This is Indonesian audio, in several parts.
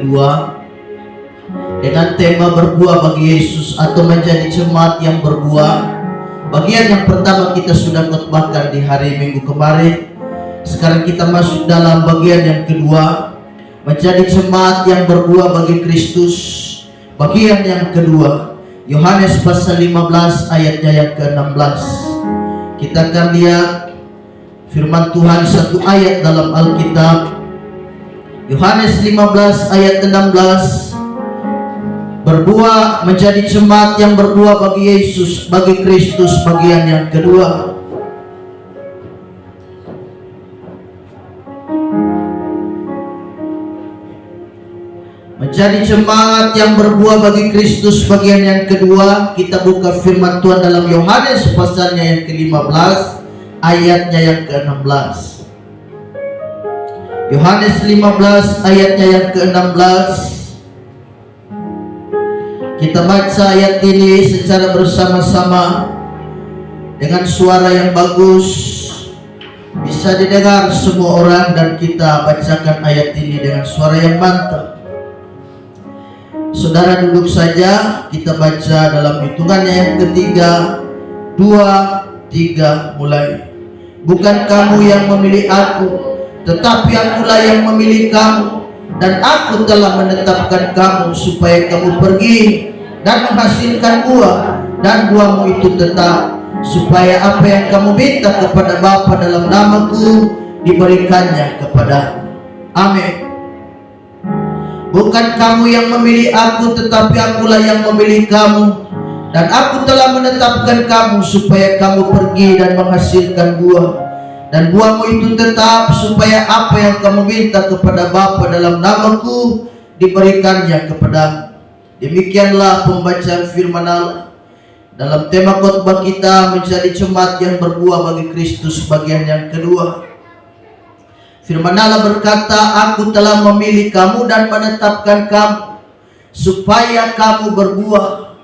kedua dengan tema berbuah bagi Yesus atau menjadi jemaat yang berbuah. Bagian yang pertama kita sudah khotbahkan di hari Minggu kemarin. Sekarang kita masuk dalam bagian yang kedua, menjadi jemaat yang berbuah bagi Kristus. Bagian yang kedua, Yohanes pasal 15 ayatnya yang ke-16. Kita akan lihat firman Tuhan satu ayat dalam Alkitab. Yohanes 15 ayat 16. Berbuah, menjadi jemaat yang berbuah bagi Yesus, bagi Kristus, bagian yang kedua. Menjadi jemaat yang berbuah bagi Kristus, bagian yang kedua. Kita buka firman Tuhan dalam Yohanes pasalnya yang ke-15 ayatnya yang ke-16. Yohanes 15 ayatnya yang ke-16. Kita baca ayat ini secara bersama-sama dengan suara yang bagus, bisa didengar semua orang, dan kita bacakan ayat ini dengan suara yang mantap. Saudara duduk saja, kita baca dalam hitungannya yang ketiga, 2, 3, mulai. Bukan kamu yang memilih aku, tetapi akulah yang memilih kamu, dan aku telah menetapkan kamu supaya kamu pergi dan menghasilkan buah, dan buahmu itu tetap, supaya apa yang kamu minta kepada Bapa dalam namaku diberikannya kepadamu. Amin. Bukan kamu yang memilih aku, tetapi akulah yang memilih kamu, dan aku telah menetapkan kamu supaya kamu pergi dan menghasilkan buah, dan buahmu itu tetap, supaya apa yang kamu minta kepada Bapa dalam namaku diberikannya kepadamu. Demikianlah pembacaan firman Allah dalam tema khotbah kita, menjadi jemaat yang berbuah bagi Kristus, bagian yang kedua. Firman Allah berkata, aku telah memilih kamu dan menetapkan kamu supaya kamu berbuah.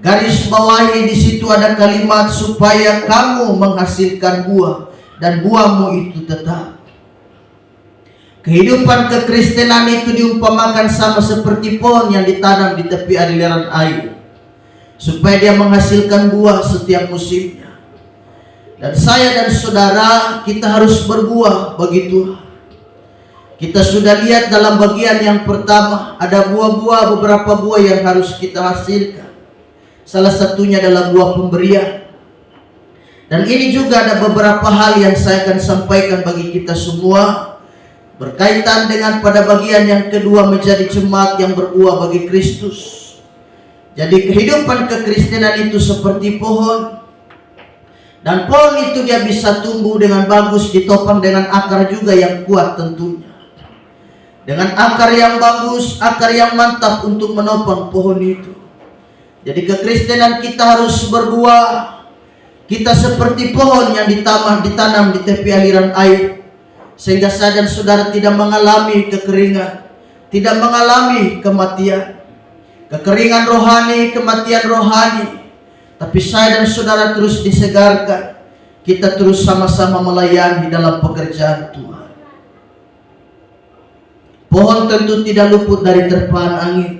Garis bawahi di situ ada kalimat supaya kamu menghasilkan buah, dan buahmu itu tetap. Kehidupan kekristenan itu diumpamakan sama seperti pohon yang ditanam di tepi aliran air, supaya dia menghasilkan buah setiap musimnya. Dan saya dan saudara, kita harus berbuah bagi Tuhan. Kita sudah lihat dalam bagian yang pertama, ada buah-buah, beberapa buah yang harus kita hasilkan. Salah satunya adalah buah pemberian. Dan ini juga ada beberapa hal yang saya akan sampaikan bagi kita semua, berkaitan dengan pada bagian yang kedua, menjadi jemaat yang berbuah bagi Kristus. Jadi kehidupan kekristenan itu seperti pohon, dan pohon itu dia bisa tumbuh dengan bagus ditopang dengan akar juga yang kuat tentunya. Dengan akar yang bagus, akar yang mantap untuk menopang pohon itu. Jadi kekristenan kita harus berbuah. Kita seperti pohon yang ditanam di tepi aliran air, sehingga saya dan saudara tidak mengalami kekeringan, tidak mengalami kematian, kekeringan rohani, kematian rohani. Tapi saya dan saudara terus disegarkan. Kita terus sama-sama melayani dalam pekerjaan Tuhan. Pohon tentu tidak luput dari terpaan angin.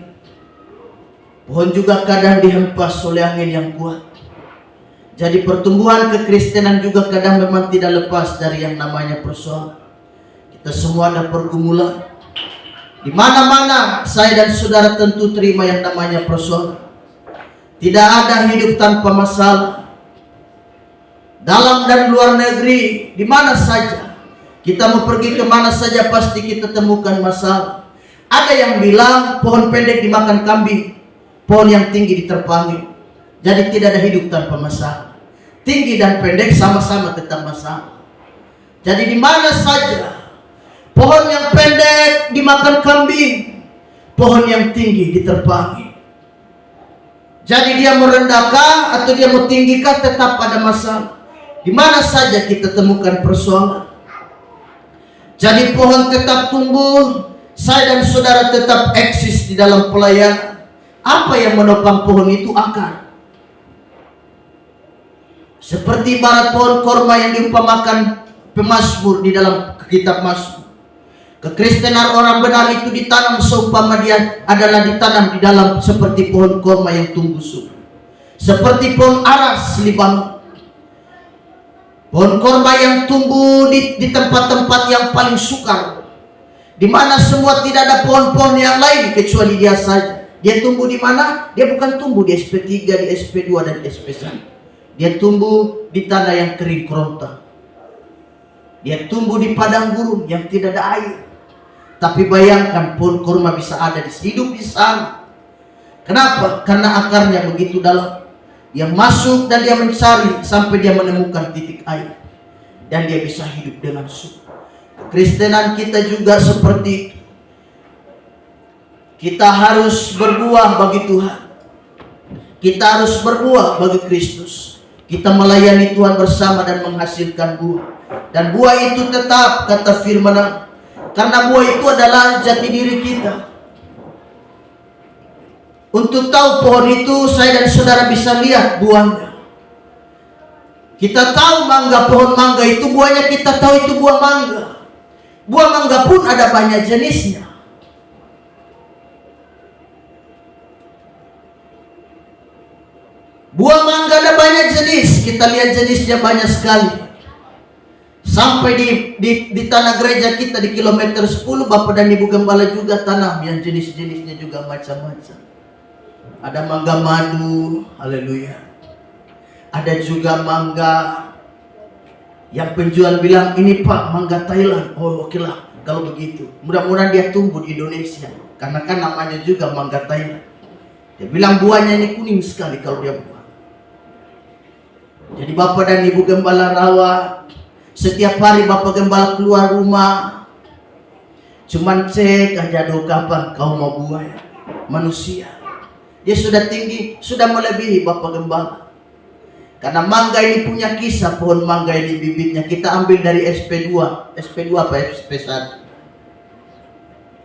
Pohon juga kadang dihempas oleh angin yang kuat. Jadi pertumbuhan kekristenan juga kadang memang tidak lepas dari yang namanya persoalan. Kita semua ada pergumulan. Di mana-mana saya dan saudara tentu terima yang namanya persoalan. Tidak ada hidup tanpa masalah. Dalam dan luar negeri, di mana saja kita mau pergi, kemana saja pasti kita temukan masalah. Ada yang bilang pohon pendek dimakan kambing, pohon yang tinggi diterpangi. Jadi tidak ada hidup tanpa masalah. Tinggi dan pendek sama-sama tetap masalah. Jadi di mana saja pohon yang pendek dimakan kambing, pohon yang tinggi diterpangi. Jadi dia merendahkah atau dia mau tinggikah, tetap ada masalah. Di mana saja kita temukan persoalan. Jadi pohon tetap tumbuh, saya dan saudara tetap eksis di dalam pelayanan. Apa yang menopang pohon itu? Akar. Seperti ibarat pohon korma yang diumpamakan pemazmur di dalam kitab Mazmur. Kekristenan orang benar itu ditanam seumpama dia adalah ditanam di dalam seperti pohon korma yang tumbuh subur, seperti pohon aras Libanon. Pohon korma yang tumbuh di tempat-tempat yang paling sukar, di mana semua tidak ada pohon-pohon yang lain kecuali dia saja. Dia tumbuh di mana? Dia bukan tumbuh di SP3, di SP2 dan SP1. Dia tumbuh di tanah yang kering kerontang. Dia tumbuh di padang gurun yang tidak ada air. Tapi bayangkan pohon kurma bisa ada hidup di sana. Kenapa? Karena akarnya begitu dalam. Dia masuk dan dia mencari sampai dia menemukan titik air. Dan dia bisa hidup dengan subur. Kekristenan kita juga seperti itu. Kita harus berbuah bagi Tuhan. Kita harus berbuah bagi Kristus. Kita melayani Tuhan bersama dan menghasilkan buah. Dan buah itu tetap, kata firman Allah, karena buah itu adalah jati diri kita. Untuk tahu pohon itu, saya dan saudara bisa lihat buahnya. Kita tahu mangga, pohon mangga itu buahnya, kita tahu itu buah mangga. Buah mangga pun ada banyak jenisnya. Buah mangga ada banyak jenis. Kita lihat jenisnya banyak sekali. Sampai di tanah gereja kita di kilometer 10, Bapak dan Ibu Gembala juga tanam yang jenis-jenisnya juga macam-macam. Ada mangga madu, haleluya. Ada juga mangga yang penjual bilang, ini Pak mangga Thailand. Oh oke lah kalau begitu. Mudah-mudahan dia tumbuh di Indonesia. Karena kan namanya juga mangga Thailand. Dia bilang buahnya ini kuning sekali kalau dia buah. Jadi Bapak dan Ibu Gembala rawat. Setiap hari Bapak Gembala keluar rumah, cuman cek aja do kapan kau mau buah ya. Manusia dia sudah tinggi, sudah melebihi Bapak Gembala. Karena mangga ini punya kisah. Pohon mangga ini bibitnya kita ambil dari SP2 apa SP1.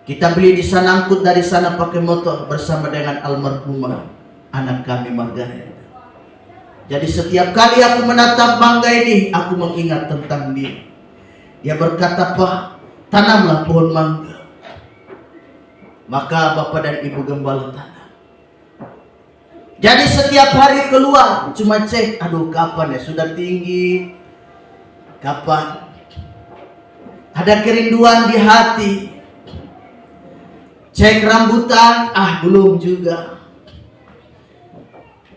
Kita beli di sana, angkut dari sana pakai motor bersama dengan almarhumah anak kami Margaret. Jadi setiap kali aku menatap mangga ini, aku mengingat tentang dia. Dia berkata, Pak, tanamlah pohon mangga. Maka Bapak dan Ibu Gembala tanam. Jadi setiap hari keluar, cuma cek, aduh kapan ya, sudah tinggi. Kapan? Ada kerinduan di hati. Cek rambutan, belum juga.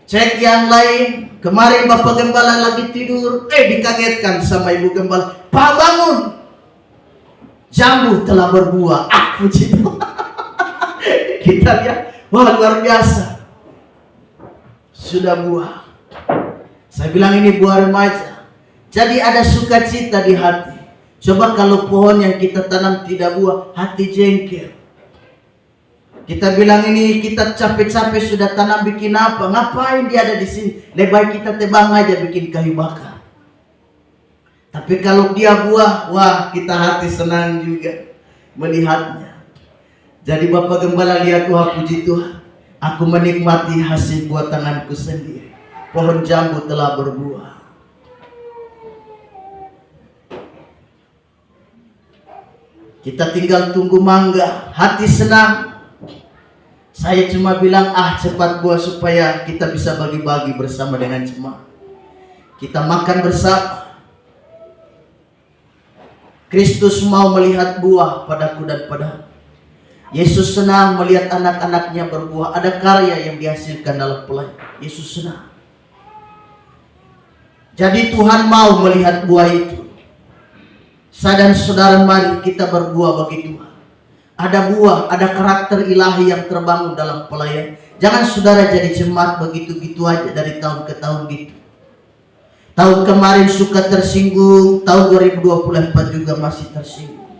Cek yang lain. Kemarin Bapak Gembala lagi tidur, dikagetkan sama Ibu Gembala, Pak bangun, jambu telah berbuah. Puji Tuhan. Kita lihat, wah luar biasa, sudah buah. Saya bilang ini buah remaja. Jadi ada sukacita di hati. Coba kalau pohon yang kita tanam tidak buah, hati jengkel. Kita bilang ini kita capek-capek sudah tanam bikin apa? Ngapain dia ada di sini? Lebih baik kita tebang aja bikin kayu bakar. Tapi kalau dia buah, wah kita hati senang juga melihatnya. Jadi Bapak Gembala lihat, wah puji Tuhan, aku menikmati hasil buah tanganku sendiri. Pohon jambu telah berbuah. Kita tinggal tunggu mangga, hati senang. Saya cuma bilang, cepat buah supaya kita bisa bagi-bagi bersama dengan jemaat. Kita makan bersama. Kristus mau melihat buah padaku dan padamu. Yesus senang melihat anak-anaknya berbuah. Ada karya yang dihasilkan dalam pelayan. Yesus senang. Jadi Tuhan mau melihat buah itu. Saya dan saudara, mari kita berbuah bagi Tuhan. Ada buah, ada karakter ilahi yang terbangun dalam pelayan. Jangan saudara jadi jemaat begitu-gitu aja dari tahun ke tahun gitu. Tahun kemarin suka tersinggung, tahun 2024 juga masih tersinggung.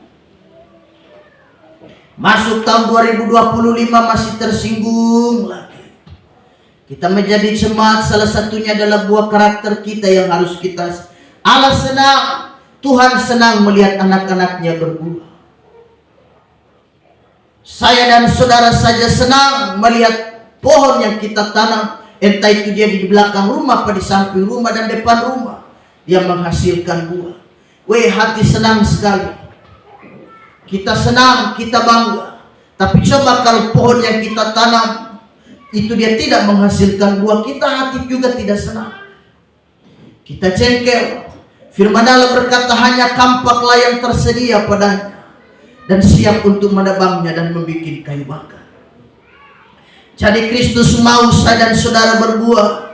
Masuk tahun 2025 masih tersinggung lagi. Kita menjadi jemaat, salah satunya adalah buah karakter kita yang harus kita. Allah senang, Tuhan senang melihat anak-anaknya berbuah. Saya dan saudara saja senang melihat pohon yang kita tanam, entah itu dia di belakang rumah, apa di samping rumah dan depan rumah, dia menghasilkan buah. Hati senang sekali. kita senang, kita bangga. Tapi coba kalau pohon yang kita tanam itu dia tidak menghasilkan buah, kita hati juga tidak senang. Kita jengkel. Firman Allah berkata, hanya kampaklah yang tersedia padanya dan siap untuk menebangnya dan membuat kayu bakar. Jadi Kristus mau saya dan saudara berbuah.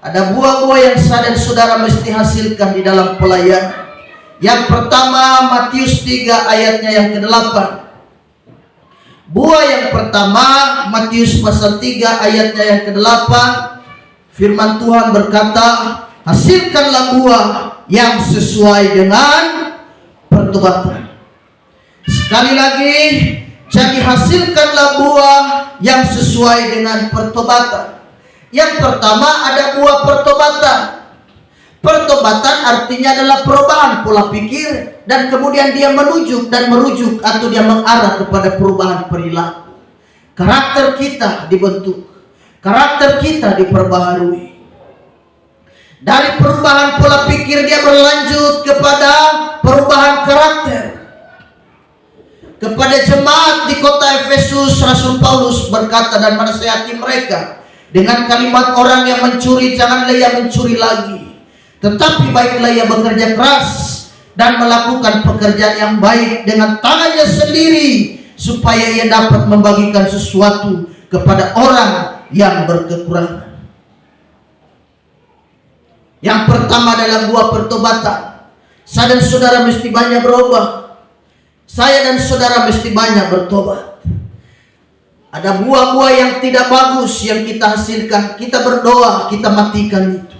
Ada buah-buah yang saya dan saudara mesti hasilkan di dalam pelayanan. Yang pertama, Matius 3 ayatnya yang ke-8. Buah yang pertama, Matius pasal 3 ayatnya yang ke-8. Firman Tuhan berkata, hasilkanlah buah yang sesuai dengan pertobatan. Sekali lagi, jadi hasilkanlah buah yang sesuai dengan pertobatan. Yang pertama ada buah pertobatan. Pertobatan artinya adalah perubahan pola pikir dan kemudian dia merujuk atau dia mengarah kepada perubahan perilaku. Karakter kita dibentuk, karakter kita diperbaharui. Dari perubahan pola pikir dia berlanjut kepada perubahan karakter. Kepada jemaat di kota Efesus, Rasul Paulus berkata dan menasihati mereka dengan kalimat, orang yang mencuri janganlah ia mencuri lagi, tetapi baiklah ia bekerja keras dan melakukan pekerjaan yang baik dengan tangannya sendiri, supaya ia dapat membagikan sesuatu kepada orang yang berkekurangan. Yang pertama adalah buah pertobatan. Saya dan saudara mesti banyak berubah. Saya dan saudara mesti banyak bertobat. Ada buah-buah yang tidak bagus yang kita hasilkan, kita berdoa, kita matikan itu.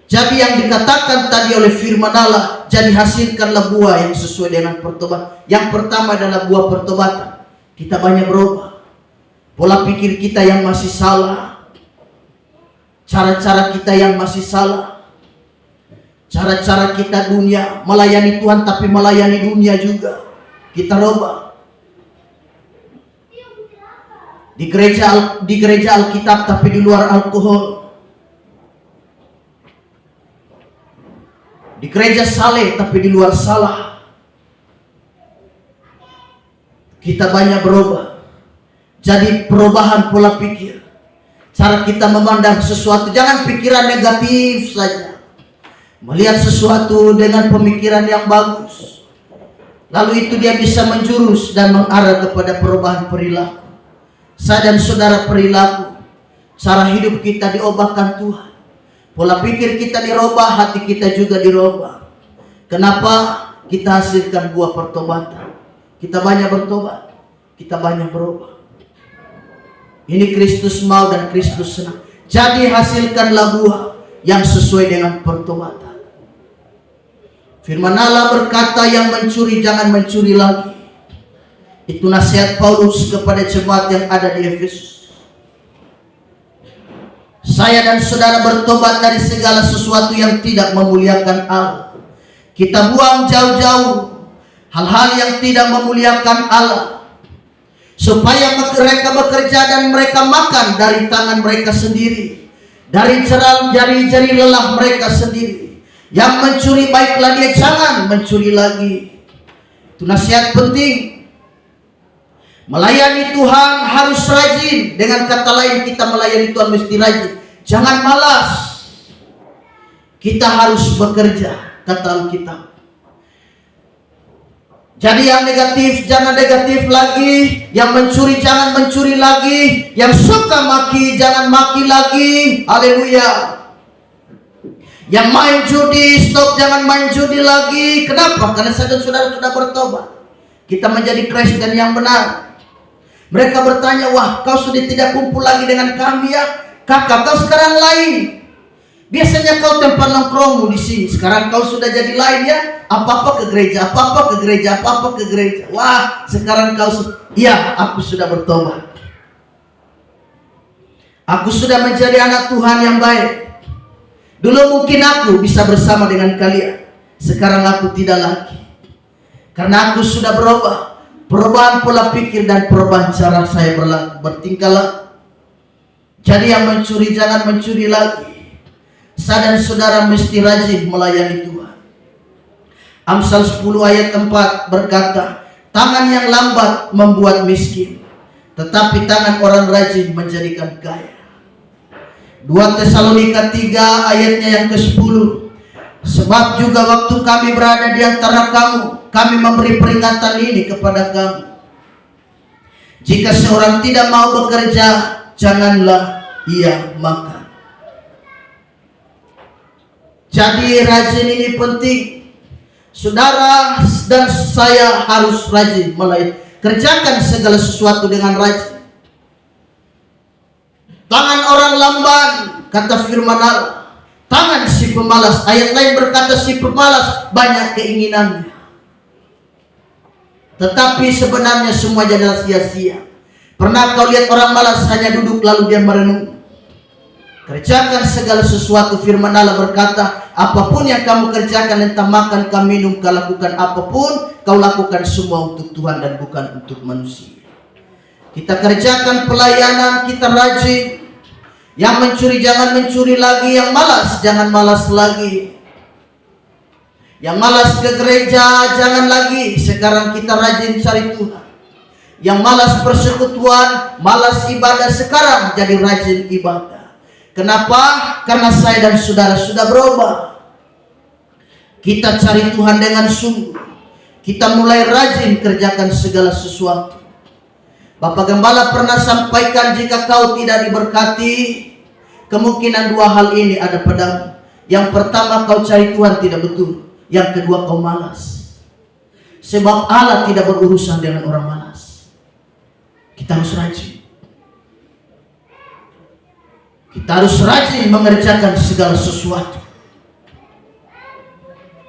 Jadi yang dikatakan tadi oleh firman Allah, jadi hasilkanlah buah yang sesuai dengan pertobatan. Yang pertama adalah buah pertobatan. Kita banyak berubah. Pola pikir kita yang masih salah, cara-cara kita yang masih salah, cara-cara kita dunia, melayani Tuhan tapi melayani dunia juga, kita rubah. Di gereja Alkitab tapi di luar alkohol. Di gereja saleh tapi di luar salah. Kita banyak berubah. Jadi perubahan pola pikir. Cara kita memandang sesuatu, jangan pikiran negatif saja. Melihat sesuatu dengan pemikiran yang bagus. Lalu itu dia bisa menjurus dan mengarah kepada perubahan perilaku. Saya dan saudara perilaku, cara hidup kita diubahkan Tuhan. Pola pikir kita dirubah, hati kita juga dirubah. Kenapa? Kita hasilkan buah pertobatan. Kita banyak bertobat, kita banyak berubah. Ini Kristus mau dan Kristus senang. Jadi hasilkanlah buah yang sesuai dengan pertobatan. Firman Allah berkata, yang mencuri jangan mencuri lagi. Itu nasihat Paulus kepada jemaat yang ada di Efesus. Saya dan saudara bertobat dari segala sesuatu yang tidak memuliakan Allah. Kita buang jauh-jauh hal-hal yang tidak memuliakan Allah, supaya mereka bekerja dan mereka makan dari tangan mereka sendiri, dari jari-jari lelah mereka sendiri. Yang mencuri baiklah dia jangan mencuri lagi. Itu nasihat penting. Melayani Tuhan harus rajin. Dengan kata lain, kita melayani Tuhan mesti rajin. Jangan malas. Kita harus bekerja, kata Alkitab. Jadi yang negatif jangan negatif lagi, yang mencuri jangan mencuri lagi, yang suka maki jangan maki lagi. Haleluya. Yang main judi stop, jangan main judi lagi. Kenapa? Karena saya dan saudara sudah bertobat. Kita menjadi Kristen yang benar. Mereka bertanya, wah kau sudah tidak kumpul lagi dengan kami ya? Kakak kau sekarang lain. Biasanya kau tempat nongkrongmu di sini, sekarang kau sudah jadi lain ya? Apa-apa ke gereja, apa-apa ke gereja, apa-apa ke gereja. Wah sekarang kau iya, aku sudah bertobat. Aku sudah menjadi anak Tuhan yang baik. Dulu mungkin aku bisa bersama dengan kalian, sekarang aku tidak lagi. Karena aku sudah berubah. Perubahan pola pikir dan perubahan cara saya bertingkah laku. Jadi yang mencuri jangan mencuri lagi. Saya dan saudara mesti rajin melayani Tuhan. Amsal 10 ayat 4 berkata, tangan yang lambat membuat miskin, tetapi tangan orang rajin menjadikan kaya. 2 Tesalonika 3 ayatnya yang ke-10. Sebab juga waktu kami berada di antara kamu, kami memberi peringatan ini kepada kamu. Jika seorang tidak mau bekerja, janganlah ia makan. Jadi rajin ini penting. Saudara dan saya harus rajin kerjakan segala sesuatu dengan rajin. Tangan orang lamban, kata firman Allah. Tangan si pemalas, ayat lain berkata si pemalas banyak keinginannya, tetapi sebenarnya semua adalah sia-sia. Pernah kau lihat orang malas hanya duduk lalu dia merenung? Kerjakan segala sesuatu. Firman Allah berkata, apapun yang kamu kerjakan, entah makan, kau minum, kau lakukan apapun, kau lakukan semua untuk Tuhan dan bukan untuk manusia. Kita kerjakan pelayanan, kita rajin. Yang mencuri jangan mencuri lagi, yang malas jangan malas lagi. Yang malas ke gereja jangan lagi, sekarang kita rajin cari Tuhan. Yang malas persekutuan, malas ibadah, sekarang jadi rajin ibadah. Kenapa? Karena saya dan saudara sudah berubah. Kita cari Tuhan dengan sungguh. Kita mulai rajin kerjakan segala sesuatu. Bapak Gembala pernah sampaikan, jika kau tidak diberkati, kemungkinan 2 hal ini ada padamu. Yang pertama, kau cari Tuhan tidak betul. Yang kedua, kau malas. Sebab Allah tidak berurusan dengan orang malas. Kita harus rajin. Kita harus rajin mengerjakan segala sesuatu.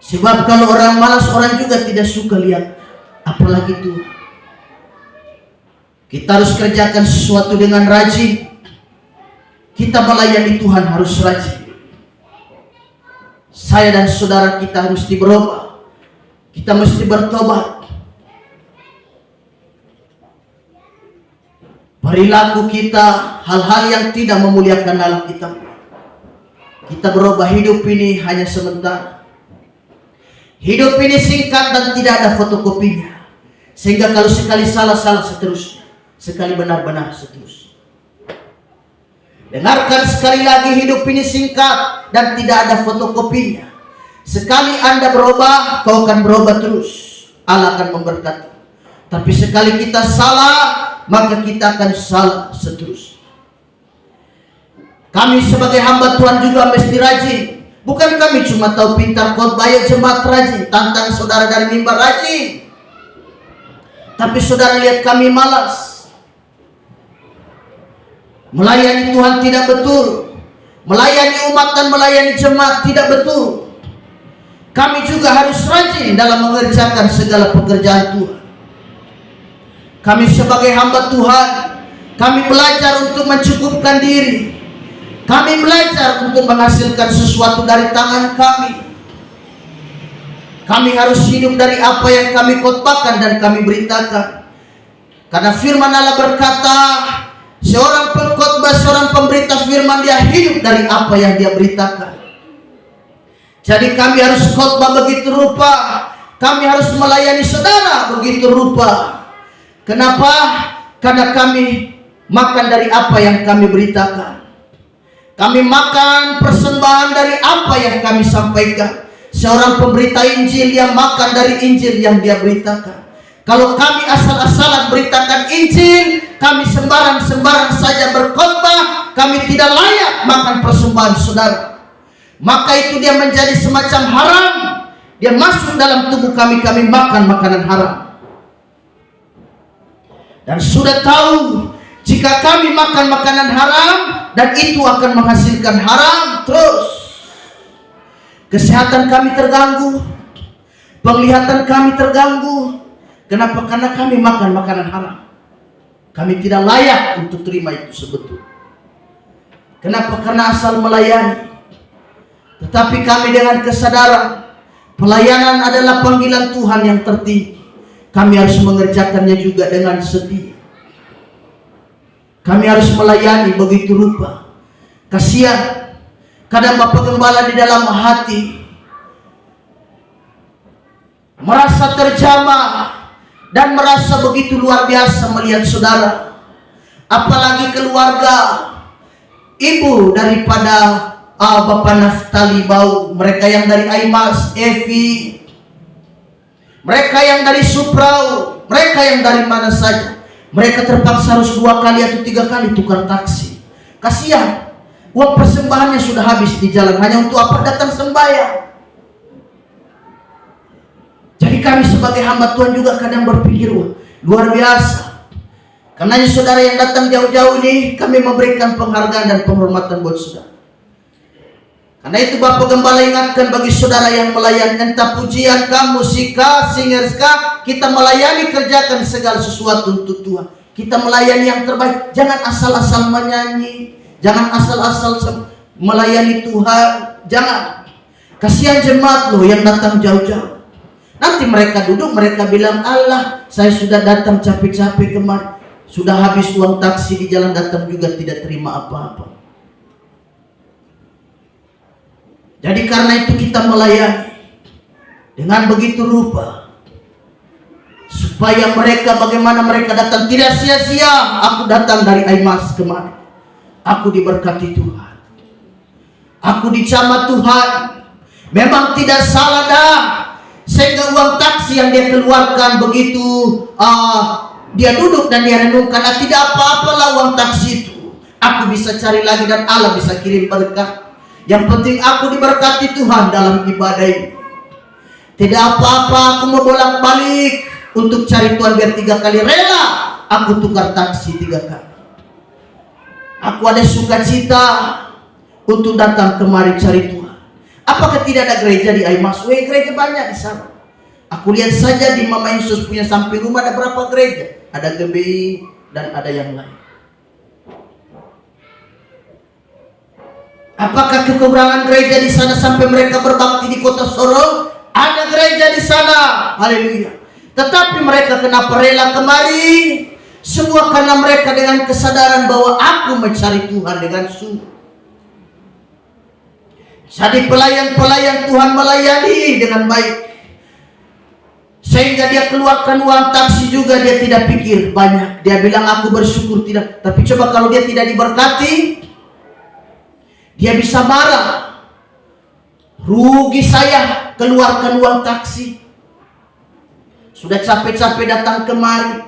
Sebab kalau orang malas, orang juga tidak suka lihat, apalagi Tuhan. Kita harus kerjakan sesuatu dengan rajin. Kita melayani Tuhan harus rajin. Saya dan saudara kita harus berubah. Kita mesti bertobat. Perilaku kita, hal-hal yang tidak memuliakan Allah kita. Kita berubah. Hidup ini hanya sementara. Hidup ini singkat dan tidak ada fotokopinya. Sehingga kalau sekali salah-salah seterusnya, sekali benar-benar seterusnya. Dengarkan sekali lagi, hidup ini singkat dan tidak ada fotokopinya. Sekali Anda berubah, kau akan berubah terus. Allah akan memberkati. Tapi sekali kita salah, maka kita akan salah seterusnya. Kami sebagai hamba Tuhan juga mesti rajin. Bukan kami cuma tahu pintar khotbah, ya jemaat rajin. Tantang saudara dari mimbar rajin. Tapi saudara lihat kami malas. Melayani Tuhan tidak betul. Melayani umat dan melayani jemaat tidak betul. Kami juga harus rajin dalam mengerjakan segala pekerjaan Tuhan. Kami sebagai hamba Tuhan, kami belajar untuk mencukupkan diri. Kami belajar untuk menghasilkan sesuatu dari tangan kami. Kami harus hidup dari apa yang kami khotbahkan dan kami beritakan. Karena firman Allah berkata, seorang pengkhotbah, seorang pemberita firman, dia hidup dari apa yang dia beritakan. Jadi kami harus khotbah begitu rupa. Kami harus melayani saudara begitu rupa. Kenapa? Karena kami makan dari apa yang kami beritakan. Kami makan persembahan dari apa yang kami sampaikan. Seorang pemberita Injil yang makan dari Injil yang dia beritakan. Kalau kami asal-asalan beritakan Injil, kami sembarang-sembarang saja berkhotbah, kami tidak layak makan persembahan saudara. Maka itu dia menjadi semacam haram. Dia masuk dalam tubuh kami, kami makan makanan haram. Dan sudah tahu, jika kami makan makanan haram, dan itu akan menghasilkan haram terus. Kesehatan kami terganggu, penglihatan kami terganggu. Kenapa? Karena kami makan makanan haram. Kami tidak layak untuk terima itu sebetulnya. Kenapa? Karena asal melayani. Tetapi kami dengan kesadaran, pelayanan adalah panggilan Tuhan yang tertinggi. Kami harus mengerjakannya juga dengan setia. Kami harus melayani begitu rupa. Kasihan, kadang Bapak Gembala di dalam hati merasa terjamah, dan merasa begitu luar biasa melihat saudara. Apalagi keluarga ibu daripada Bapak Naftali Bau, mereka yang dari Aimas, Evi, mereka yang dari Suprau, mereka yang dari mana saja, mereka terpaksa harus 2 kali atau 3 kali tukar taksi. Kasihan, uang persembahannya sudah habis di jalan, hanya untuk apa? Datang sembahyang. Jadi kami sebagai hamba Tuhan juga kadang berpikir, wah, luar biasa. Karena saudara yang datang jauh-jauh ini, kami memberikan penghargaan dan penghormatan buat saudara. Karena itu Bapak Gembala ingatkan bagi saudara yang melayani, entah pujian kah, musika, singers kah, kita melayani, kerjakan segala sesuatu untuk Tuhan. Kita melayani yang terbaik, jangan asal-asal menyanyi, jangan asal-asal melayani Tuhan, jangan. Kasihan jemaat loh yang datang jauh-jauh. Nanti mereka duduk, mereka bilang, Allah, saya sudah datang capek-capek kemarin, sudah habis uang taksi di jalan, datang juga tidak terima apa-apa. Jadi karena itu kita melayani dengan begitu rupa, supaya mereka, bagaimana mereka datang tidak sia-sia. Aku datang dari Aimas kemarin, aku diberkati Tuhan, aku dicamah Tuhan. Memang tidak salah dah, sehingga uang taksi yang dia keluarkan begitu dia duduk dan dia renungkan, tidak apa-apalah uang taksi itu, aku bisa cari lagi dan Allah bisa kirim berkat. Yang penting aku diberkati Tuhan dalam ibadah ini. Tidak apa-apa aku mau bolak-balik untuk cari Tuhan, biar 3 kali rela aku tukar taksi 3 kali. Aku ada sukacita untuk datang kemari cari Tuhan. Apakah tidak ada gereja di Aimas? Gereja banyak di sana. Aku lihat saja di Mama Yesus punya samping rumah ada berapa gereja? Ada GBI dan ada yang lain. Apakah kekurangan gereja di sana sampai mereka berbakti di kota Sorong? Ada gereja di sana, haleluya. Tetapi mereka kenapa rela kemari? Semua karena mereka dengan kesadaran bahwa aku mencari Tuhan dengan sungguh. Jadi pelayan-pelayan Tuhan melayani dengan baik, sehingga dia keluarkan uang taksi juga, dia tidak pikir banyak. Dia bilang aku bersyukur tidak. Tapi coba kalau dia tidak diberkati, dia bisa marah. Rugi saya keluarkan uang taksi, sudah capek-capek datang kemari,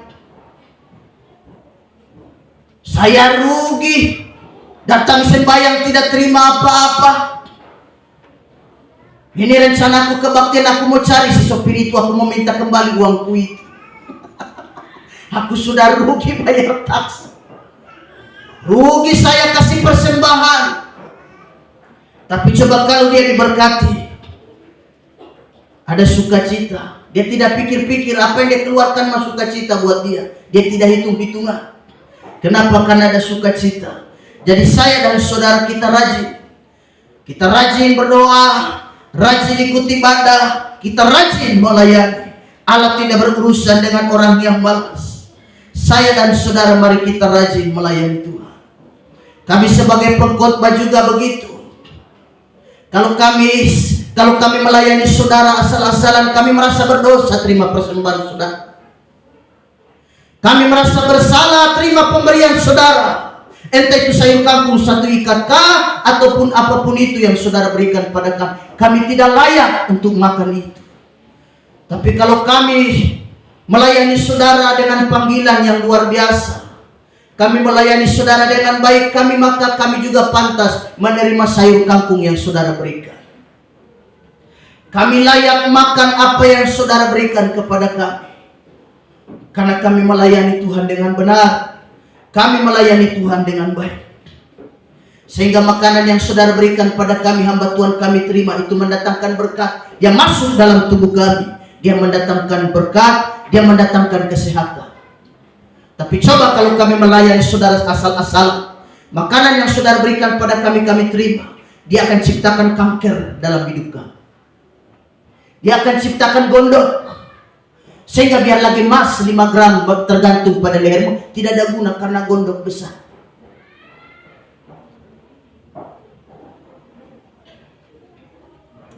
saya rugi datang sembahyang tidak terima apa-apa. Ini rencanaku kebaktian, aku mau cari si sopir itu, aku mau minta kembali uangku itu. Aku sudah rugi bayar taksi, rugi saya kasih persembahan. Tapi coba kalau dia diberkati, ada sukacita, dia tidak pikir-pikir apa yang dia keluarkan masuk sukacita buat dia. Dia tidak hitung-hitungan. Kenapa? Karena ada sukacita. Jadi saya dan saudara kita rajin. Kita rajin berdoa, rajin ikut ibadah, kita rajin melayani. Allah tidak berurusan dengan orang yang malas. Saya dan saudara mari kita rajin melayani Tuhan. Kami sebagai pengkhotbah juga begitu. Kalau kami melayani saudara asal-asalan, kami merasa berdosa terima persembahan saudara. Kami merasa bersalah terima pemberian saudara. Entah itu sayur kangkung 1 ikat kah, ataupun apapun itu yang saudara berikan pada kami. Kami tidak layak untuk makan itu. Tapi kalau kami melayani saudara dengan panggilan yang luar biasa, kami melayani saudara dengan baik, maka kami juga pantas menerima sayur kangkung yang saudara berikan. Kami layak makan apa yang saudara berikan kepada kami, karena kami melayani Tuhan dengan benar. Kami melayani Tuhan dengan baik, sehingga makanan yang saudara berikan pada kami, hamba Tuhan kami terima, itu mendatangkan berkat yang masuk dalam tubuh kami. Dia mendatangkan berkat, dia mendatangkan kesehatan. Tapi coba kalau kami melayani saudara asal-asal, makanan yang saudara berikan pada kami, kami terima, dia akan ciptakan kanker dalam hidup kami. Dia akan ciptakan gondok, sehingga biar lagi emas 5 gram tergantung pada lehermu, tidak ada guna karena gondok besar.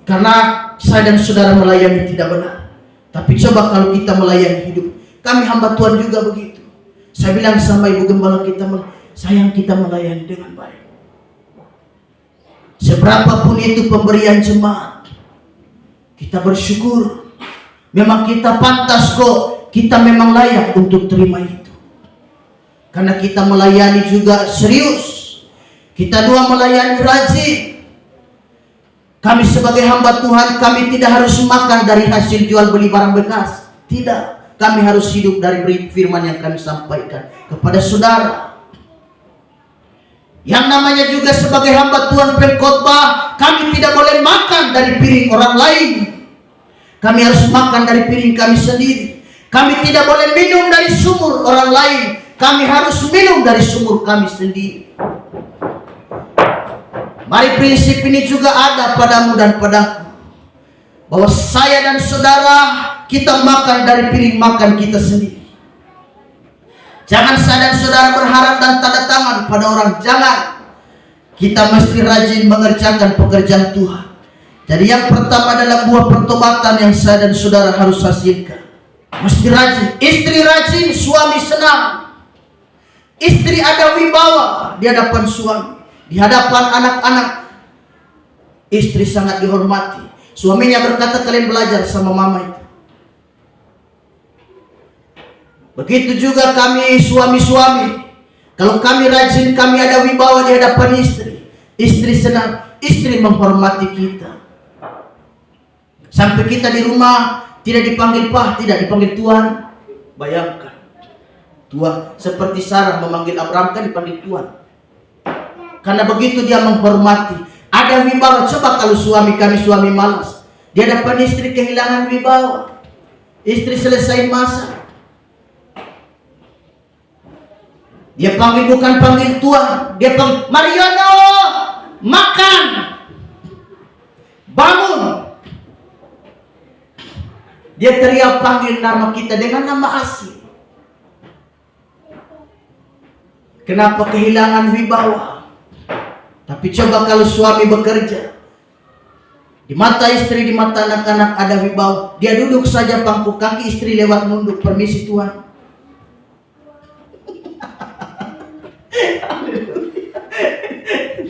Karena saya dan saudara melayani tidak benar. Tapi coba kalau kita melayani hidup, kami hamba Tuhan juga begitu. Saya bilang sama Ibu Gembala kita, sayang kita melayani dengan baik. Seberapapun itu pemberian jemaat, kita bersyukur. Memang kita pantas kok, kita memang layak untuk terima itu. Karena kita melayani juga serius. Kita dua melayani rajin. Kami sebagai hamba Tuhan, kami tidak harus makan dari hasil jual beli barang bekas. Tidak. Kami harus hidup dari firman yang kami sampaikan kepada saudara. Yang namanya juga sebagai hamba Tuhan pengkhotbah, kami tidak boleh makan dari piring orang lain. Kami harus makan dari piring kami sendiri. Kami tidak boleh minum dari sumur orang lain. Kami harus minum dari sumur kami sendiri. Mari prinsip ini juga ada padamu dan padaku, bahwa saya dan saudara kita makan dari piring makan kita sendiri. Jangan saya dan saudara berharap dan tanda tangan pada orang. Jangan. Kita mesti rajin mengerjakan pekerjaan Tuhan. Jadi yang pertama adalah buah pertobatan yang saya dan saudara harus hasilkan. Mesti rajin. Istri rajin, suami senang. Istri ada wibawa di hadapan suami, di hadapan anak-anak. Istri sangat dihormati. Suaminya berkata, kalian belajar sama mama itu. Begitu juga kami suami-suami. Kalau kami rajin, kami ada wibawa di hadapan istri. Istri senang, istri menghormati kita. Sampai kita di rumah tidak dipanggil Pak, tidak dipanggil Tuan. Bayangkan, Tuan seperti Sarah memanggil Abraham kan dipanggil Tuan. Karena begitu dia menghormati, ada wibawa. Coba kalau suami kami suami malas, di hadapan istri kehilangan wibawa. Istri selesai masak, dia panggil bukan panggil Tuan, dia panggil Mariono, makan, bangun. Dia teriak panggil nama kita dengan nama asli. Kenapa kehilangan wibawa? Tapi coba kalau suami bekerja, di mata istri, di mata anak-anak ada wibawa. Dia duduk saja pangku kaki, istri lewat nunduk, permisi Tuan.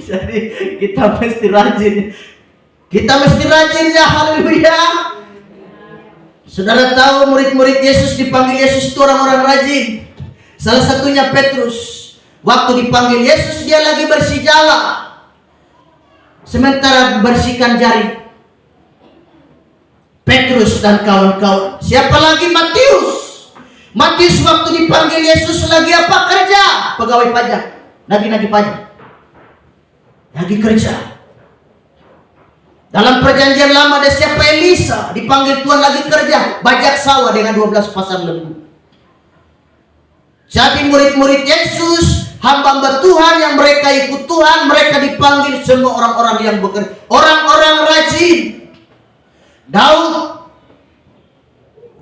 Jadi kita mesti rajin. Kita mesti rajin ya, haleluya. Saudara tahu murid-murid Yesus dipanggil Yesus itu orang-orang rajin. Salah satunya Petrus. Waktu dipanggil Yesus dia lagi bersih jala, sementara bersihkan jaring. Petrus dan kawan-kawan. Siapa lagi? Matius. Matius waktu dipanggil Yesus lagi apa? Kerja. Pegawai pajak. Nagih-nagih pajak. Lagi kerja. Dalam perjanjian lama ada siapa? Elisa. Dipanggil Tuhan lagi kerja. Bajak sawah dengan 12 pasang lembu. Jadi murid-murid Yesus, hamba-hamba Tuhan yang mereka ikut Tuhan, mereka dipanggil semua orang-orang yang bekerja. Orang-orang rajin. Daud,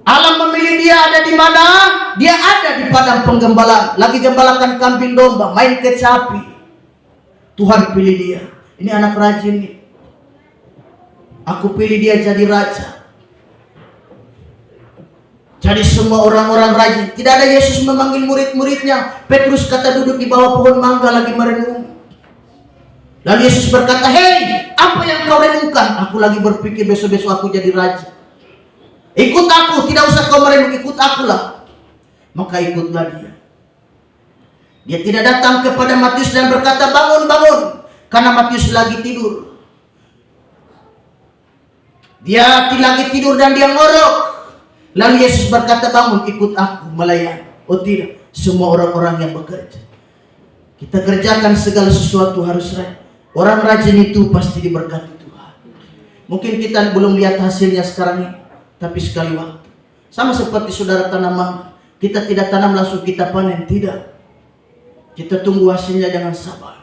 Allah memilih dia ada di mana? Dia ada di padang penggembalaan. Lagi gembalakan kambing domba, main kecapi. Tuhan pilih dia. Ini anak rajin nih. Aku pilih dia jadi raja. Jadi semua orang-orang rajin. Tidak ada Yesus memanggil murid-muridnya. Petrus kata duduk di bawah pohon mangga lagi merenung. Lalu Yesus berkata, hei, apa yang kau renungkan? Aku lagi berpikir besok-besok aku jadi raja. Ikut aku, tidak usah kau merenung, ikut akulah. Maka ikutlah dia. Dia tidak datang kepada Matius dan berkata, bangun, bangun. Karena Matius lagi tidur. Dia lagi tidur dan dia ngorok. Lalu Yesus berkata, bangun, ikut aku melayani. Oh tidak, semua orang-orang yang bekerja. Kita kerjakan segala sesuatu harus rajin. Orang rajin itu pasti diberkati Tuhan. Mungkin kita belum lihat hasilnya sekarang ini, tapi sekali waktu. Sama seperti saudara tanam mangga. Kita tidak tanam langsung kita panen, tidak. Kita tunggu hasilnya dengan sabar.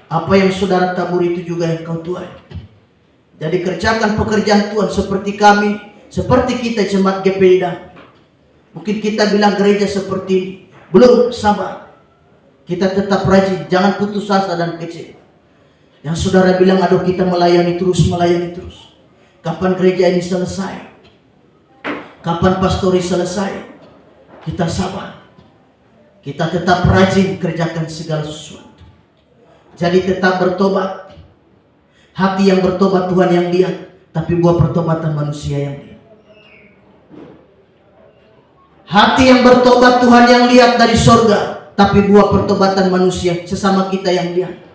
Apa yang saudara tabur itu juga yang kau tuai. Jadi kerjakan pekerjaan Tuhan seperti kami, seperti kita jemaat GPI. Mungkin kita bilang gereja seperti ini, belum, sabar. Kita tetap rajin, jangan putus asa dan kecil. Yang saudara bilang, aduh kita melayani terus. Kapan gereja ini selesai? Kapan pastori selesai, kita sabar. Kita tetap rajin kerjakan segala sesuatu. Jadi tetap bertobat. Hati yang bertobat Tuhan yang lihat, tapi buah pertobatan manusia yang lihat. Hati yang bertobat Tuhan yang lihat dari sorga, tapi buah pertobatan manusia sesama kita yang lihat.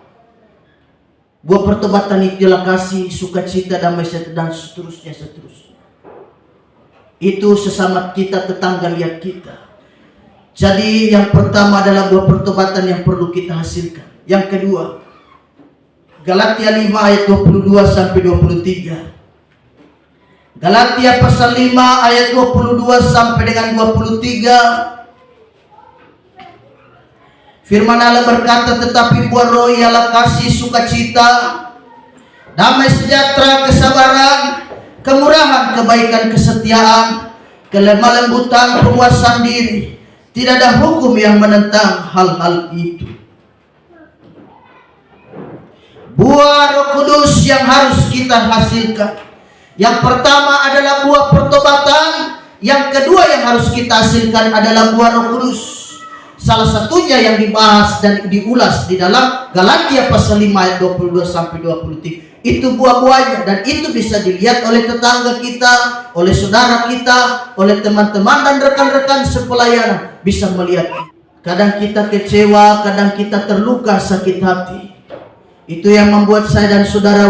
Buah pertobatan itu adalah kasih, sukacita, damai sejahtera, dan seterusnya. Itu sesama kita, tetangga lihat kita. Jadi yang pertama adalah buah pertobatan yang perlu kita hasilkan. Yang kedua, Galatia 5 ayat 22 sampai 23. Galatia pasal 5 ayat 22 sampai dengan 23. Firman Allah berkata, tetapi buah roh ialah kasih, sukacita, damai sejahtera, kesabaran, kemurahan, kebaikan, kesetiaan, kelemah lembutan, penguasaan diri. Tidak ada hukum yang menentang hal-hal itu. Buah Roh Kudus yang harus kita hasilkan. Yang pertama adalah buah pertobatan. Yang kedua yang harus kita hasilkan adalah buah Roh Kudus. Salah satunya yang dibahas dan diulas di dalam Galatia pasal 5 ayat 22 sampai 23. Itu buah-buahnya, dan itu bisa dilihat oleh tetangga kita, oleh saudara kita, oleh teman-teman dan rekan-rekan sepelayanan. Bisa melihat. Kadang kita kecewa, kadang kita terluka, sakit hati. Itu yang membuat saya dan saudara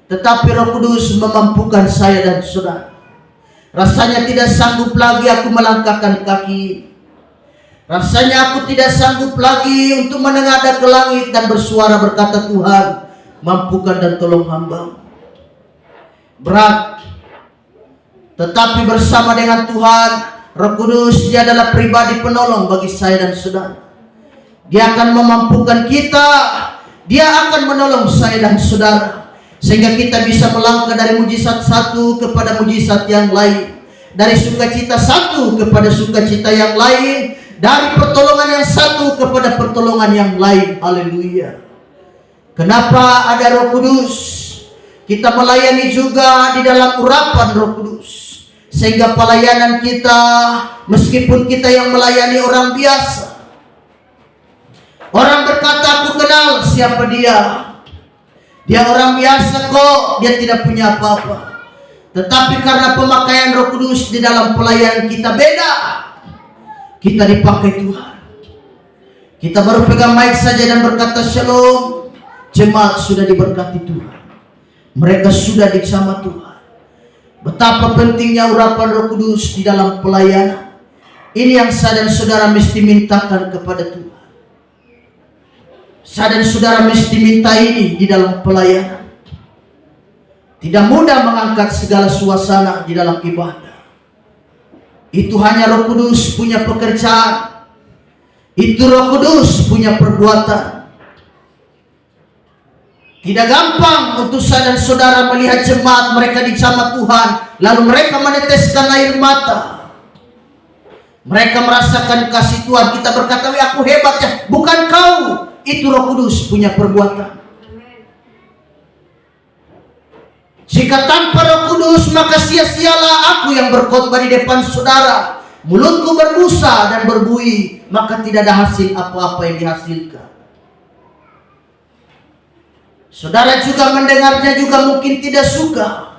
tetapi Roh Kudus memampukan saya dan saudara. Rasanya tidak sanggup lagi aku melangkahkan kaki. Rasanya aku tidak sanggup lagi untuk menengadah ke langit dan bersuara berkata, Tuhan, mampukan dan tolong hamba. Berat. Tetapi bersama dengan Tuhan, Roh Kudus, Dia adalah pribadi penolong bagi saya dan saudara. Dia akan memampukan kita. Dia akan menolong saya dan saudara, sehingga kita bisa melangkah dari mujizat satu kepada mujizat yang lain, dari sukacita satu kepada sukacita yang lain, dari pertolongan yang satu kepada pertolongan yang lain. Haleluya. Kenapa ada Roh Kudus? Kita melayani juga di dalam urapan Roh Kudus, sehingga pelayanan kita, meskipun kita yang melayani orang biasa, orang berkata, aku kenal siapa dia. Dia orang biasa kok, dia tidak punya apa-apa. Tetapi karena pemakaian Roh Kudus di dalam pelayanan kita beda. Kita dipakai Tuhan. Kita baru pegang mic saja dan berkata shalom, jemaat sudah diberkati Tuhan. Mereka sudah dijamah Tuhan. Betapa pentingnya urapan Roh Kudus di dalam pelayanan. Ini yang saya dan saudara mesti mintakan kepada Tuhan. Saya dan saudara mesti minta ini di dalam pelayanan. Tidak mudah mengangkat segala suasana di dalam ibadah. Itu hanya Roh Kudus punya pekerjaan. Itu Roh Kudus punya perbuatan. Tidak gampang untuk saya dan saudara melihat jemaat mereka dijamah Tuhan, lalu mereka meneteskan air mata. Mereka merasakan kasih Tuhan. Kita berkata, aku hebat ya. Bukan kau. Itu Roh Kudus punya perbuatan. Jika tanpa Roh Kudus, maka sia-sialah aku yang berkhotbah di depan saudara. Mulutku berbusa dan berbuih, maka tidak ada hasil apa-apa yang dihasilkan. Saudara juga mendengarnya juga mungkin tidak suka.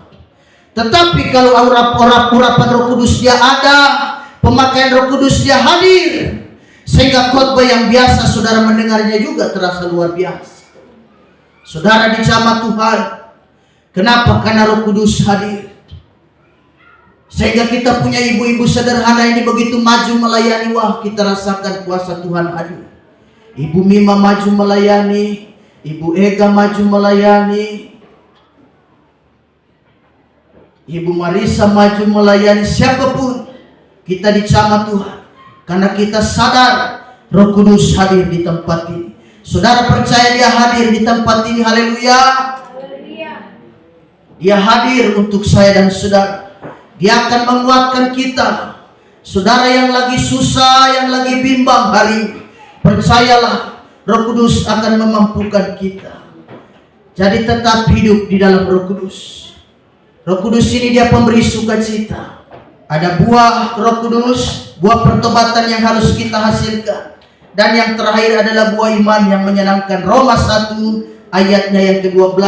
Tetapi kalau urapan Roh Kudus dia ada, pemakaian Roh Kudus dia hadir, sehingga khotbah yang biasa saudara mendengarnya juga terasa luar biasa. Saudara dijamah Tuhan. Kenapa? Karena Roh Kudus hadir. Sehingga kita punya ibu-ibu sederhana ini begitu maju melayani. Wah, kita rasakan kuasa Tuhan hadir. Ibu Mima maju melayani, Ibu Ega maju melayani, Ibu Marisa maju melayani. Siapapun kita dijamah Tuhan, karena kita sadar Roh Kudus hadir di tempat ini. Saudara percaya dia hadir di tempat ini? Haleluya. Dia hadir untuk saya dan saudara. Dia akan menguatkan kita. Saudara yang lagi susah, yang lagi bimbang hari ini, percayalah Roh Kudus akan memampukan kita. Jadi tetap hidup di dalam Roh Kudus. Roh Kudus ini dia pemberi sukacita. Ada buah Roh Kudus, buah pertobatan yang harus kita hasilkan. Dan yang terakhir adalah buah iman yang menyenangkan. Roma 1 ayatnya yang ke-12.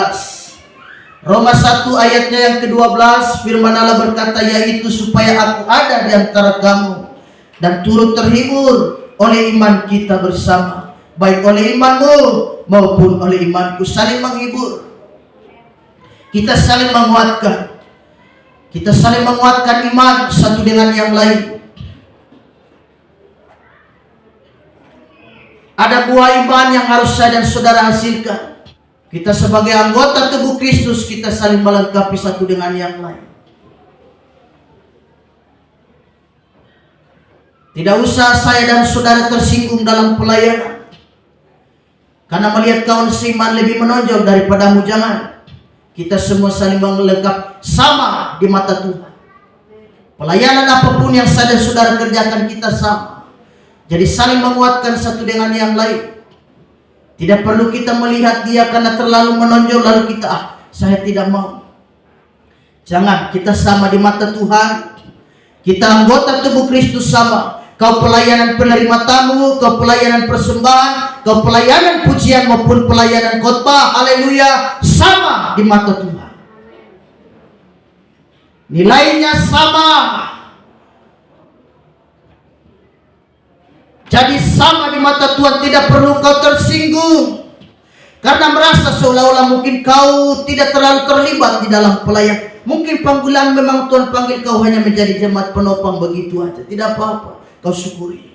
Roma 1 ayatnya yang ke-12, firman Allah berkata, yaitu supaya aku ada di antara kamu dan turut terhibur oleh iman kita bersama, baik oleh imanmu maupun oleh imanku. Saling menghibur, kita saling menguatkan, kita saling menguatkan iman satu dengan yang lain. Ada buah iman yang harus saya dan saudara hasilkan. Kita sebagai anggota tubuh Kristus, kita saling melengkapi satu dengan yang lain. Tidak usah saya dan saudara tersinggung dalam pelayanan, karena melihat kawan seiman lebih menonjol daripadamu. Jangan. Kita semua saling melengkapi, sama di mata Tuhan. Pelayanan apapun yang saya dan saudara kerjakan, kita sama. Jadi saling menguatkan satu dengan yang lain. Tidak perlu kita melihat dia karena terlalu menonjol lalu kita, saya tidak mau. Jangan, kita sama di mata Tuhan. Kita anggota tubuh Kristus sama. Kau pelayanan penerima tamu, kau pelayanan persembahan, kau pelayanan pujian maupun pelayanan khotbah, haleluya, sama di mata Tuhan. Nilainya sama. Jadi sama di mata Tuhan, tidak perlu kau tersinggung karena merasa seolah-olah mungkin kau tidak terlalu terlibat di dalam pelayanan. Mungkin panggilan memang Tuhan panggil kau hanya menjadi jemaat penopang begitu aja. Tidak apa-apa, kau syukuri.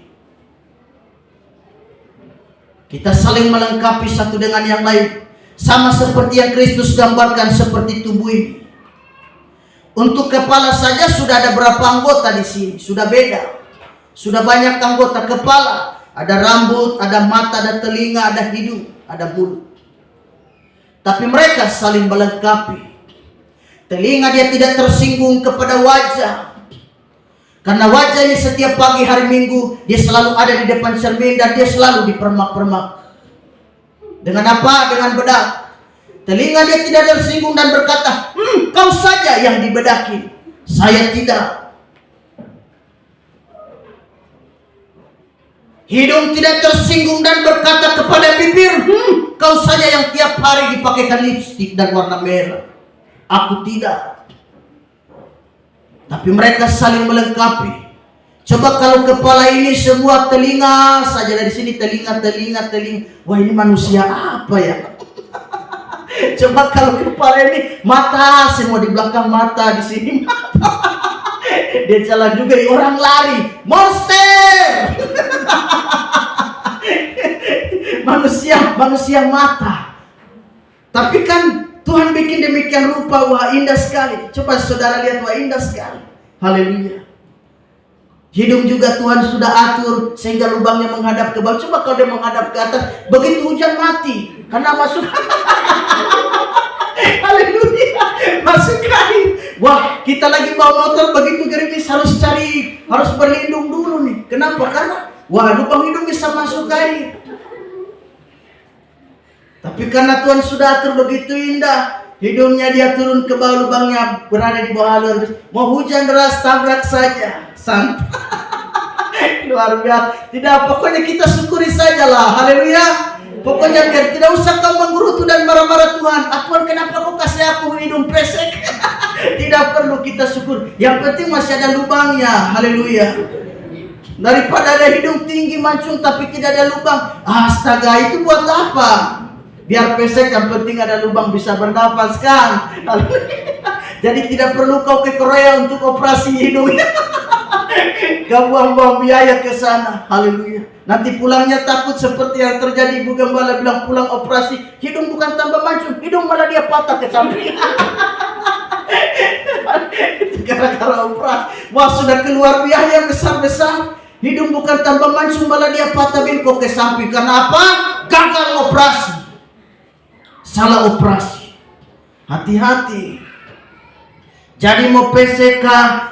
Kita saling melengkapi satu dengan yang lain, sama seperti yang Kristus gambarkan seperti tubuh ini. Untuk kepala saja sudah ada berapa anggota di sini, sudah beda. Sudah banyak anggota kepala, ada rambut, ada mata, ada telinga, ada hidung, ada mulut. Tapi mereka saling melengkapi. Telinga dia tidak tersinggung kepada wajah, karena wajah ini setiap pagi hari Minggu dia selalu ada di depan cermin dan dia selalu dipermak-permak. Dengan apa? Dengan bedak. Telinga dia tidak tersinggung dan berkata, kau saja yang dibedaki, saya tidak. Hidung tidak tersinggung dan berkata kepada bibir, kau saja yang tiap hari dipakaikan lipstik dan warna merah, aku tidak. Tapi mereka saling melengkapi. Coba kalau kepala ini semua telinga saja, dari sini telinga. Wah, ini manusia apa ya? Coba kalau kepala ini mata, semua di belakang mata, di sini mata. Dia jalan juga, orang lari, monster. manusia mata. Tapi kan Tuhan bikin demikian rupa, wah indah sekali. Coba saudara lihat, wah indah sekali. Haleluya. Hidung juga Tuhan sudah atur sehingga lubangnya menghadap ke bawah. Coba kalau dia menghadap ke atas, begitu hujan mati karena masuk. Haleluya, masuk kain. Wah, kita lagi bawa motor, begitu gerimis harus berlindung dulu nih. Kenapa? Karena wah, lubang hidung bisa masuk air. Tapi karena Tuhan sudah atur begitu indah, hidungnya dia turun ke bawah, lubangnya berada di bawah alur. Mau hujan deras, tabrak saja, santai. Luar biasa. Tidak, pokoknya kita syukuri sajalah. Haleluya. Pokoknya biar tidak usah kau menggerutu dan marah-marah Tuhan. Tuhan, kenapa kau kasih aku hidung pesek? Tidak perlu, kita syukur. Yang penting masih ada lubangnya. Haleluya. Daripada ada hidung tinggi mancung tapi tidak ada lubang, astaga, itu buat apa? Biar pesek, yang penting ada lubang bisa bernafas kan. Jadi tidak perlu kau ke Korea untuk operasi hidung. Kau buang-buang biaya ke sana. Haleluya. Nanti pulangnya takut seperti yang terjadi Ibu Gembala bilang, pulang operasi hidung bukan tambah mancung, hidung malah dia patah ke samping. Itu gara-gara operasi. Wah, sudah keluar biaya besar-besar, hidung bukan tambah mancung malah dia patah bengkok ke samping. Karena apa? Gagal operasi. Salah operasi. Hati-hati. Jadi mau PCK,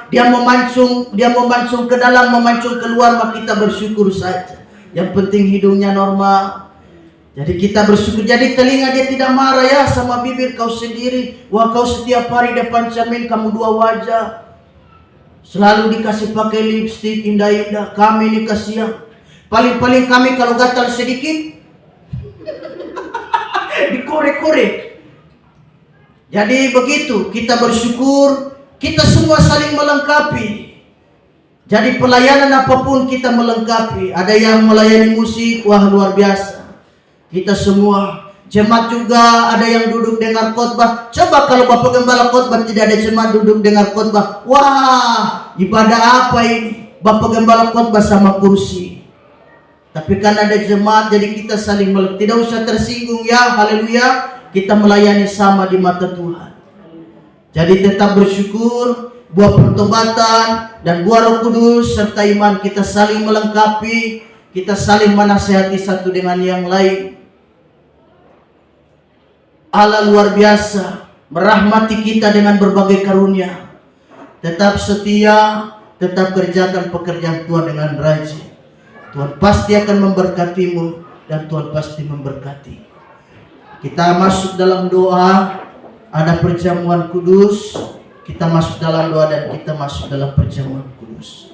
dia mau mancung ke dalam, mau mancung keluar, maka kita bersyukur saja. Yang penting hidungnya normal. Jadi kita bersyukur. Jadi telinga dia tidak marah ya sama bibir kau sendiri. Wah, kau setiap hari depan cermin kamu dua wajah. Selalu dikasih pakai lipstik indah-indah. Kami ini kasihan. Paling-paling kami kalau gatal sedikit dikorek-korek. Jadi begitu, kita bersyukur, kita semua saling melengkapi. Jadi pelayanan apapun kita melengkapi. Ada yang melayani musik, wah luar biasa. Kita semua, jemaat juga ada yang duduk dengar khotbah. Coba kalau Bapak Gembala khotbah tidak ada jemaat duduk dengar khotbah. Wah, ibadah apa ini? Bapak Gembala khotbah sama kursi. Tapi kan ada jemaat, jadi kita saling melengkapi. Tidak usah tersinggung ya, haleluya. Kita melayani sama di mata Tuhan. Jadi tetap bersyukur, buah pertobatan dan buah Roh Kudus serta iman kita saling melengkapi, kita saling menasihati satu dengan yang lain. Allah luar biasa merahmati kita dengan berbagai karunia. Tetap setia, tetap kerjakan pekerjaan Tuhan dengan rajin. Tuhan pasti akan memberkatimu dan Tuhan pasti memberkati. Kita masuk dalam doa, ada perjamuan kudus. Kita masuk dalam doa dan kita masuk dalam perjamuan kudus.